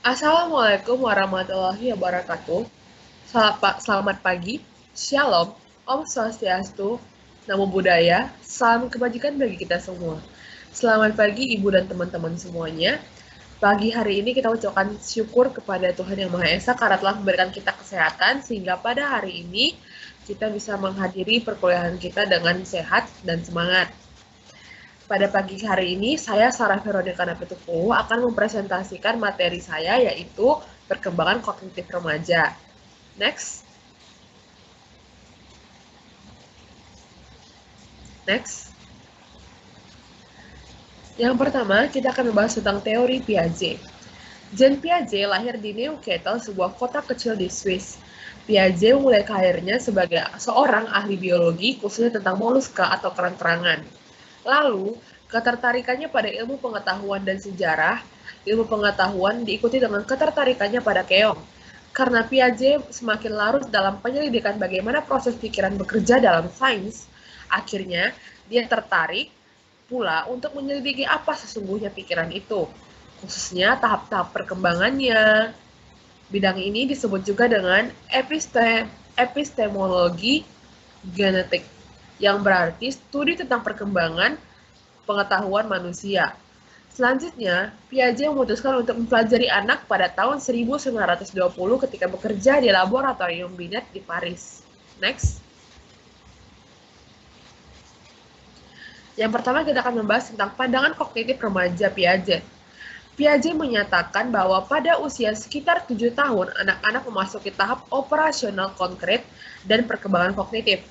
Assalamualaikum warahmatullahi wabarakatuh. Selamat pagi, Shalom, Om Swastiastu, Namo Buddhaya, salam kebajikan bagi kita semua. Selamat pagi Ibu dan teman-teman semuanya. Pagi hari ini kita ucapkan syukur kepada Tuhan Yang Maha Esa karena telah memberikan kita kesehatan sehingga pada hari ini kita bisa menghadiri perkuliahan kita dengan sehat dan semangat. Pada pagi hari ini, saya Sarah Veronica Napetuku akan mempresentasikan materi saya yaitu perkembangan kognitif remaja. Next. Yang pertama, kita akan membahas tentang teori Piaget. Jean Piaget lahir di Neuchâtel, sebuah kota kecil di Swiss. Piaget memulai karirnya sebagai seorang ahli biologi, khususnya tentang moluska atau kerang-kerangan. Lalu, ketertarikannya pada ilmu pengetahuan dan sejarah, ilmu pengetahuan diikuti dengan ketertarikannya pada keong. Karena Piaget semakin larut dalam penyelidikan bagaimana proses pikiran bekerja dalam sains, akhirnya dia tertarik pula untuk menyelidiki apa sesungguhnya pikiran itu, khususnya tahap-tahap perkembangannya. Bidang ini disebut juga dengan epistemologi genetik, yang berarti studi tentang perkembangan pengetahuan manusia. Selanjutnya, Piaget memutuskan untuk mempelajari anak pada tahun 1920 ketika bekerja di laboratorium Binet di Paris. Next. Yang pertama kita akan membahas tentang pandangan kognitif remaja Piaget. Piaget menyatakan bahwa pada usia sekitar 7 tahun, anak-anak memasuki tahap operasional konkret dan perkembangan kognitif.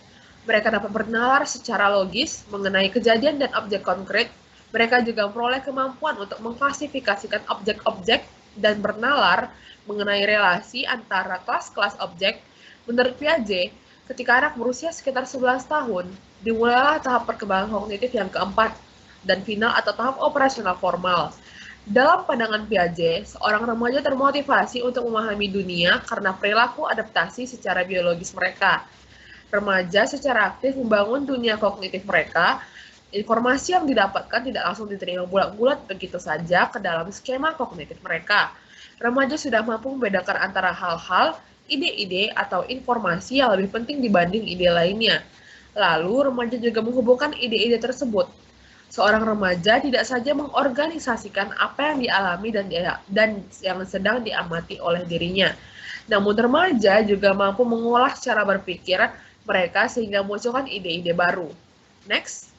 Mereka dapat bernalar secara logis mengenai kejadian dan objek konkret. Mereka juga memperoleh kemampuan untuk mengklasifikasikan objek-objek dan bernalar mengenai relasi antara kelas-kelas objek. Menurut Piaget, ketika anak berusia sekitar 11 tahun, dimulailah tahap perkembangan kognitif yang keempat dan final atau tahap operasional formal. Dalam pandangan Piaget, seorang remaja termotivasi untuk memahami dunia karena perilaku adaptasi secara biologis mereka. Remaja secara aktif membangun dunia kognitif mereka. Informasi yang didapatkan tidak langsung diterima bulat-bulat begitu saja ke dalam skema kognitif mereka. Remaja sudah mampu membedakan antara hal-hal, ide-ide, atau informasi yang lebih penting dibanding ide lainnya. Lalu, remaja juga menghubungkan ide-ide tersebut. Seorang remaja tidak saja mengorganisasikan apa yang dialami dan yang sedang diamati oleh dirinya, namun remaja juga mampu mengolah cara berpikir mereka sehingga memunculkan ide-ide baru. Next.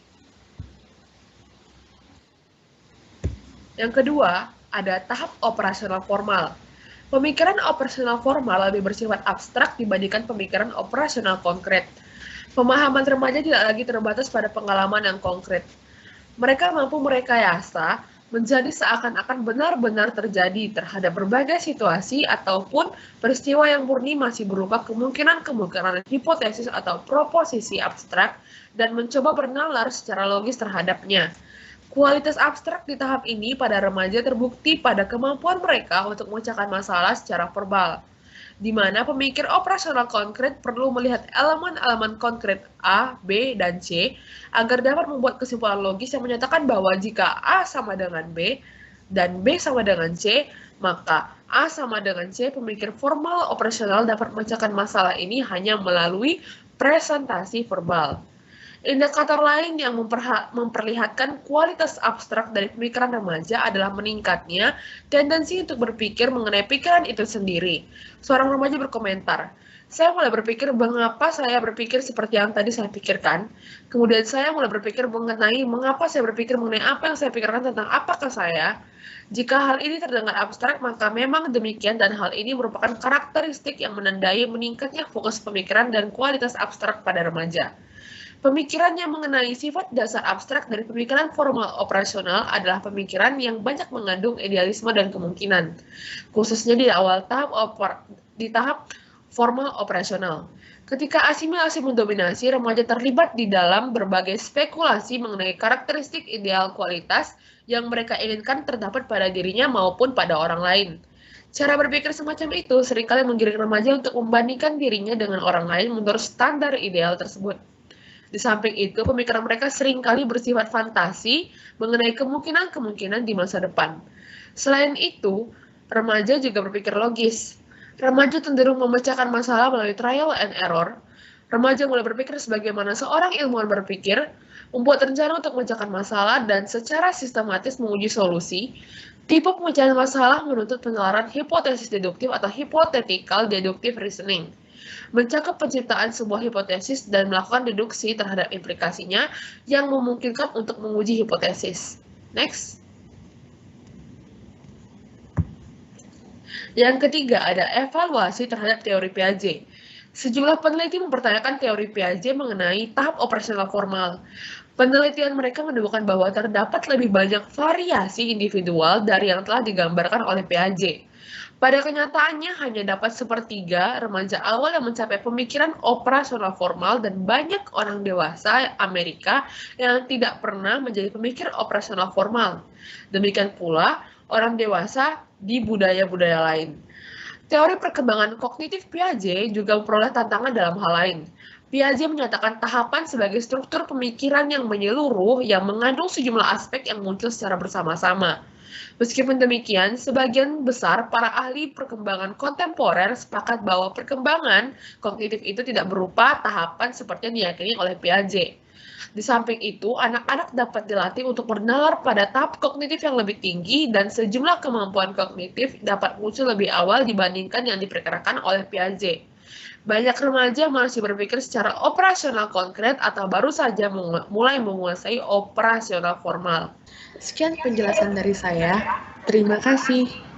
Yang kedua, ada tahap operasional formal. Pemikiran operasional formal lebih bersifat abstrak dibandingkan pemikiran operasional konkret. Pemahaman remaja tidak lagi terbatas pada pengalaman yang konkret. Mereka mampu merekayasa menjadi seakan-akan benar-benar terjadi terhadap berbagai situasi ataupun peristiwa yang murni masih berupa kemungkinan-kemungkinan hipotesis atau proposisi abstrak dan mencoba bernalar secara logis terhadapnya. Kualitas abstrak di tahap ini pada remaja terbukti pada kemampuan mereka untuk memecahkan masalah secara verbal, di mana pemikir operasional konkret perlu melihat elemen-elemen konkret A, B, dan C agar dapat membuat kesimpulan logis yang menyatakan bahwa jika A sama dengan B dan B sama dengan C, maka A sama dengan C. Pemikir formal operasional dapat memecahkan masalah ini hanya melalui presentasi verbal. Indikator lain yang memperlihatkan kualitas abstrak dari pemikiran remaja adalah meningkatnya tendensi untuk berpikir mengenai pikiran itu sendiri. Seorang remaja berkomentar, "Saya mulai berpikir mengapa saya berpikir seperti yang tadi saya pikirkan. Kemudian saya mulai berpikir mengenai mengapa saya berpikir mengenai apa yang saya pikirkan tentang apakah saya. Jika hal ini terdengar abstrak, maka memang demikian dan hal ini merupakan karakteristik yang menandai meningkatnya fokus pemikiran dan kualitas abstrak pada remaja." Pemikirannya mengenai sifat dasar abstrak dari pemikiran formal operasional adalah pemikiran yang banyak mengandung idealisme dan kemungkinan, khususnya di awal tahap formal operasional. Ketika asimilasi mendominasi, remaja terlibat di dalam berbagai spekulasi mengenai karakteristik ideal kualitas yang mereka inginkan terdapat pada dirinya maupun pada orang lain. Cara berpikir semacam itu seringkali menggiring remaja untuk membandingkan dirinya dengan orang lain menurut standar ideal tersebut. Di samping itu, pemikiran mereka seringkali bersifat fantasi mengenai kemungkinan-kemungkinan di masa depan. Selain itu, Remaja juga berpikir logis. Remaja cenderung memecahkan masalah melalui trial and error. Remaja mulai berpikir sebagaimana seorang ilmuwan berpikir, membuat rencana untuk memecahkan masalah dan secara sistematis menguji solusi. Tipe pemecahan masalah menuntut penalaran hipotesis deduktif atau hypothetical deductive reasoning, mencakup penciptaan sebuah hipotesis dan melakukan deduksi terhadap implikasinya yang memungkinkan untuk menguji hipotesis. Next. Yang ketiga ada evaluasi terhadap teori Piaget. Sejumlah peneliti mempertanyakan teori Piaget mengenai tahap operasional formal. Penelitian mereka menemukan bahwa terdapat lebih banyak variasi individual dari yang telah digambarkan oleh Piaget. Pada kenyataannya hanya dapat sepertiga remaja awal yang mencapai pemikiran operasional formal dan banyak orang dewasa Amerika yang tidak pernah menjadi pemikir operasional formal. Demikian pula orang dewasa di budaya-budaya lain. Teori perkembangan kognitif Piaget juga memperoleh tantangan dalam hal lain. Piaget menyatakan tahapan sebagai struktur pemikiran yang menyeluruh yang mengandung sejumlah aspek yang muncul secara bersama-sama. Meskipun demikian, sebagian besar para ahli perkembangan kontemporer sepakat bahwa perkembangan kognitif itu tidak berupa tahapan seperti yang diyakini oleh Piaget. Di samping itu, anak-anak dapat dilatih untuk bernalar pada tahap kognitif yang lebih tinggi dan sejumlah kemampuan kognitif dapat muncul lebih awal dibandingkan yang diperkirakan oleh Piaget. Banyak remaja masih berpikir secara operasional konkret atau baru saja mulai menguasai operasional formal. Sekian penjelasan dari saya. Terima kasih.